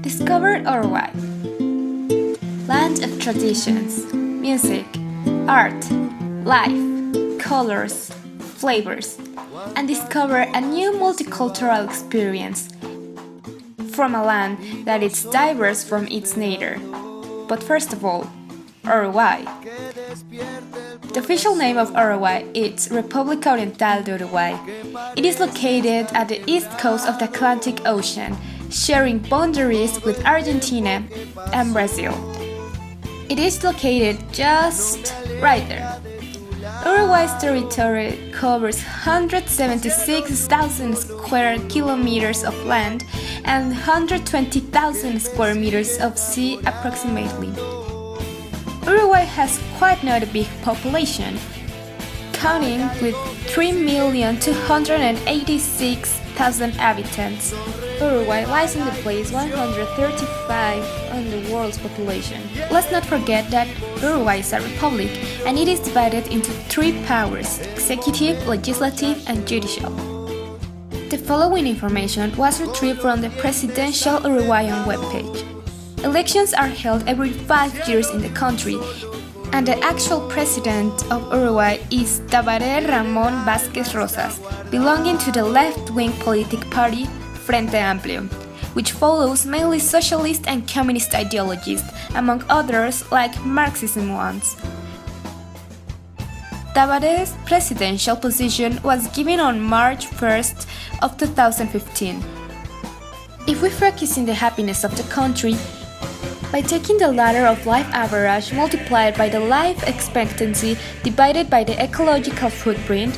Discover Uruguay. Land of traditions, music, art, life, colors, flavors, and discover a new multicultural experience from a land that is diverse from its native. But first of all, Uruguay. The official name of Uruguay is República Oriental de Uruguay. It is located at the east coast of the Atlantic Ocean, sharing boundaries with Argentina and Brazil. It is located just right there. Uruguay's territory covers 176,000 square kilometers of land and 120,000 square meters of sea approximately. Uruguay has quite not a big population, counting with 3,286,000 inhabitants. Uruguay lies in the place 135 on the world's population. Let's not forget that Uruguay is a republic and it is divided into three powers: executive, legislative, and judicial. The following information was retrieved from the presidential Uruguayan webpage. Elections are held every 5 years in the country, and the actual president of Uruguay is Tabaré Ramón Vázquez Rosas, belonging to the left-wing political party Frente Amplio, which follows mainly socialist and communist ideologies, among others like Marxism ones. Tabaré's presidential position was given on March 1st of 2015. If we focus on the happiness of the country, by taking the ladder of life average multiplied by the life expectancy divided by the ecological footprint,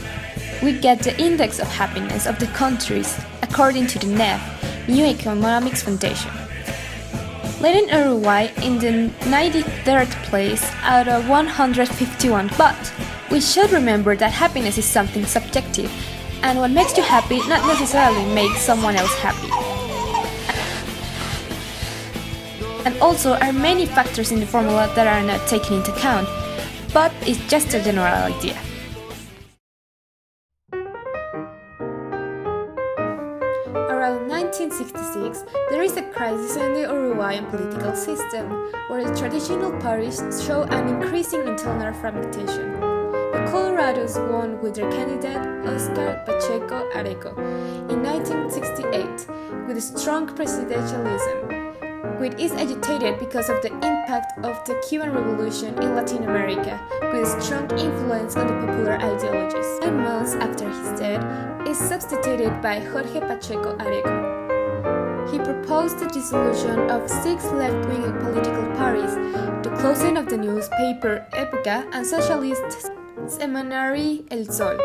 we get the index of happiness of the countries according to the NEF, New Economics Foundation, leading Uruguay in the 93rd place out of 151. But we should remember that happiness is something subjective, and what makes you happy not necessarily makes someone else happy. And also are many factors in the formula that are not taken into account, but it's just a general idea. Around 1966, there is a crisis in the Uruguayan political system, where the traditional parties show an increasing internal fragmentation. The Colorados won with their candidate Oscar Pacheco Areco in 1968 with a strong presidentialism, which is agitated because of the impact of the Cuban Revolution in Latin America, with a strong influence on the popular ideologies. 9 months after his death, is substituted by Jorge Pacheco Areco. He proposed the dissolution of 6 left-wing political parties, the closing of the newspaper Época and socialist seminary El Sol.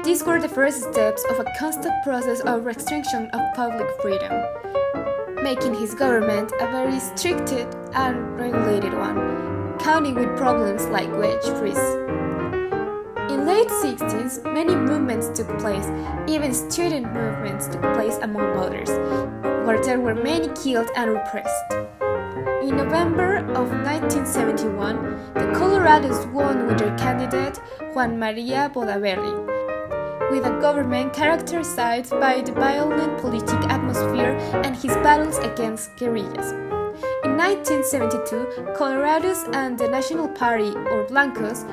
These were the first steps of a constant process of restriction of public freedom, making his government a very restricted and regulated one, counting with problems like wage freeze. In late 60s, many movements took place, even student movements took place among others, where there were many killed and repressed. In November of 1971, the Colorados won with their candidate Juan María Bodaberry, with a government characterized by the violent political atmosphere and his battles against guerrillas. In 1972, Colorados and the National Party, or Blancos,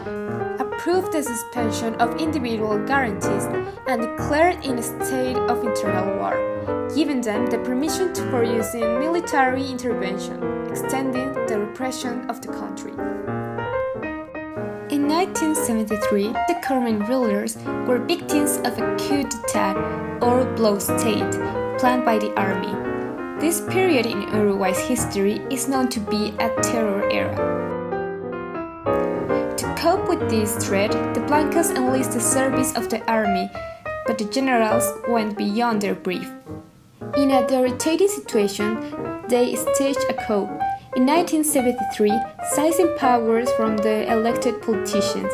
approved the suspension of individual guarantees and declared in a state of internal war, giving them the permission for using military intervention, extending the repression of the country. In 1973, the current rulers were victims of a coup d'etat or blow state planned by the army. This period in Uruguay's history is known to be a terror era. To cope with this threat, the Blancos enlisted the service of the army, but the generals went beyond their brief. In a devastating situation, they staged a coup. In 1973, seizing powers from the elected politicians.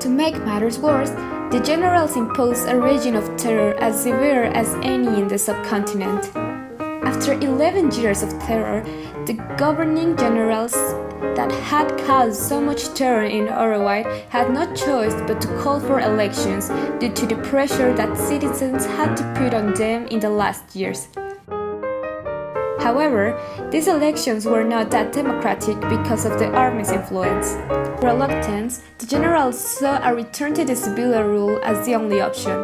To make matters worse, the generals imposed a regime of terror as severe as any in the subcontinent. After 11 years of terror, the governing generals that had caused so much terror in Uruguay had no choice but to call for elections due to the pressure that citizens had to put on them in the last years. However, these elections were not that democratic because of the army's influence. Reluctance, the generals saw a return to the civilian rule as the only option.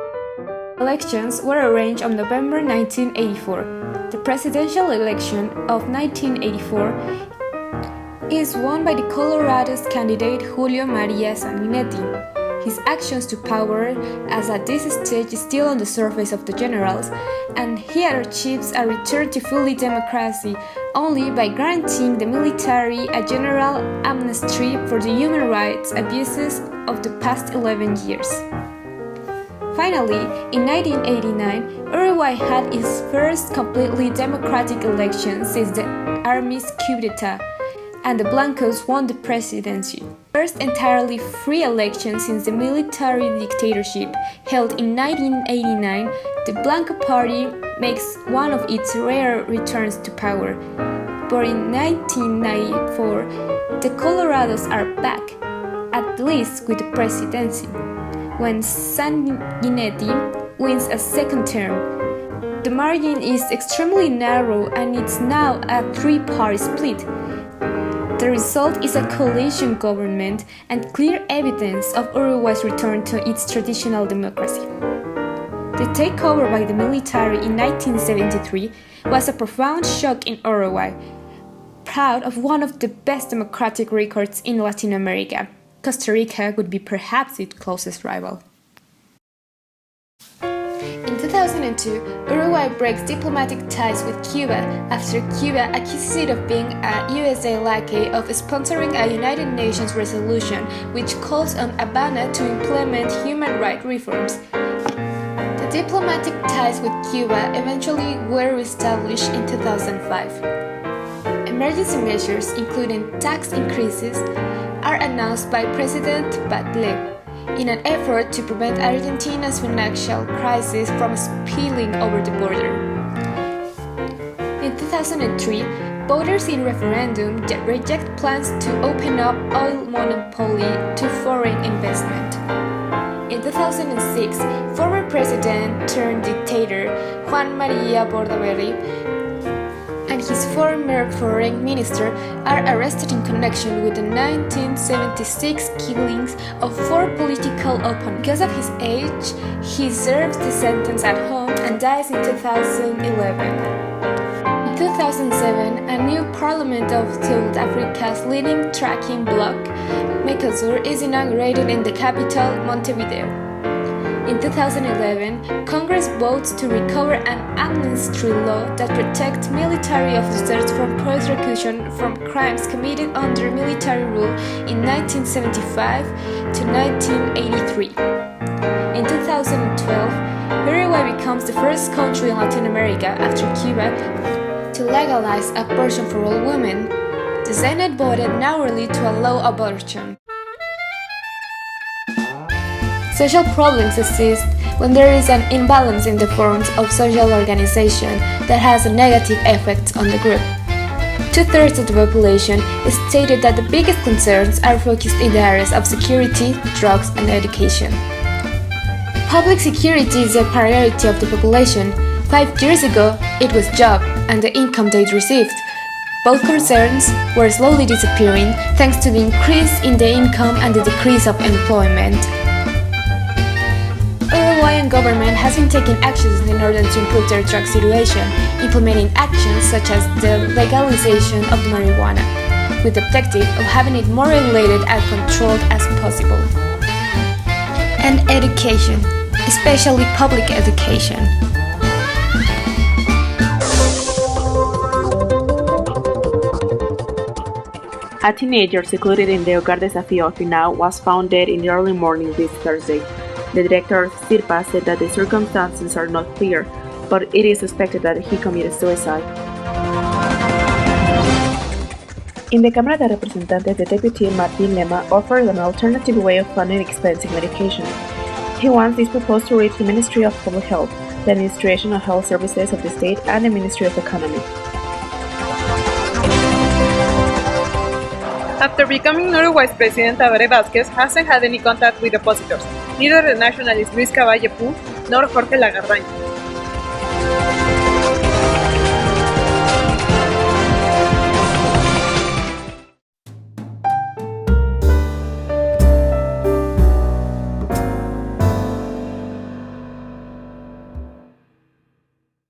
Elections were arranged on November 1984. The presidential election of 1984 is won by the Colorado's candidate Julio Maria Sanguinetti. His actions to power, as at this stage is still on the surface of the generals, and he achieves a return to fully democracy only by granting the military a general amnesty for the human rights abuses of the past 11 years. Finally, in 1989, Uruguay had its first completely democratic election since the army's coup d'etat, and the Blancos won the presidency. First entirely free election since the military dictatorship held in 1989, the Blanco Party makes one of its rare returns to power. But in 1994, the Colorados are back, at least with the presidency, when Sanguinetti wins a second term. The margin is extremely narrow and it's now a three-party split. The result is a coalition government and clear evidence of Uruguay's return to its traditional democracy. The takeover by the military in 1973 was a profound shock in Uruguay, proud of one of the best democratic records in Latin America. Costa Rica would be perhaps its closest rival. In 2002, Uruguay breaks diplomatic ties with Cuba after Cuba accuses it of being a USA lackey of sponsoring a United Nations resolution which calls on Havana to implement human rights reforms. The diplomatic ties with Cuba eventually were reestablished in 2005. Emergency measures, including tax increases, are announced by President Bachelet in an effort to prevent Argentina's financial crisis from spilling over the border. In 2003, voters in referendum reject plans to open up oil monopoly to foreign investment. In 2006, former president turned dictator Juan María Bordaberry and his former foreign minister are arrested in connection with the 1976 killings of 4 political opponents. Because of his age, he serves the sentence at home and dies in 2011. In 2007, a new parliament of South Africa's leading trucking bloc, Mercosur, is inaugurated in the capital, Montevideo. In 2011, Congress votes to recover an amnesty law that protects military officers from prosecution from crimes committed under military rule in 1975 to 1983. In 2012, Uruguay becomes the first country in Latin America after Cuba to legalize abortion for all women. The Senate voted narrowly to allow abortion. Social problems exist when there is an imbalance in the forms of social organization that has a negative effect on the group. 2/3 of the population stated that the biggest concerns are focused in the areas of security, drugs, and education. Public security is a priority of the population. 5 years ago, it was job and the income they received. Both concerns were slowly disappearing thanks to the increase in the income and the decrease of employment. Uruguayan government has been taking actions in order to improve their drug situation, implementing actions such as the legalization of marijuana, with the objective of having it more regulated and controlled as possible. And education, especially public education. A teenager secluded in the Hogar Desafío of Finau was found dead in the early morning this Thursday. The director of SIRPA said that the circumstances are not clear, but it is suspected that he committed suicide. In the Cámara de Representantes, the deputy Martín Lema offered an alternative way of funding expensive medication. He wants this proposed to reach the Ministry of Public Health, the Administration of Health Services of the state, and the Ministry of Economy. After becoming Uruguay's president, Tabaré Vázquez hasn't had any contact with oppositors, neither the nationalist Luis Caballe Pou nor Jorge Lagardaño.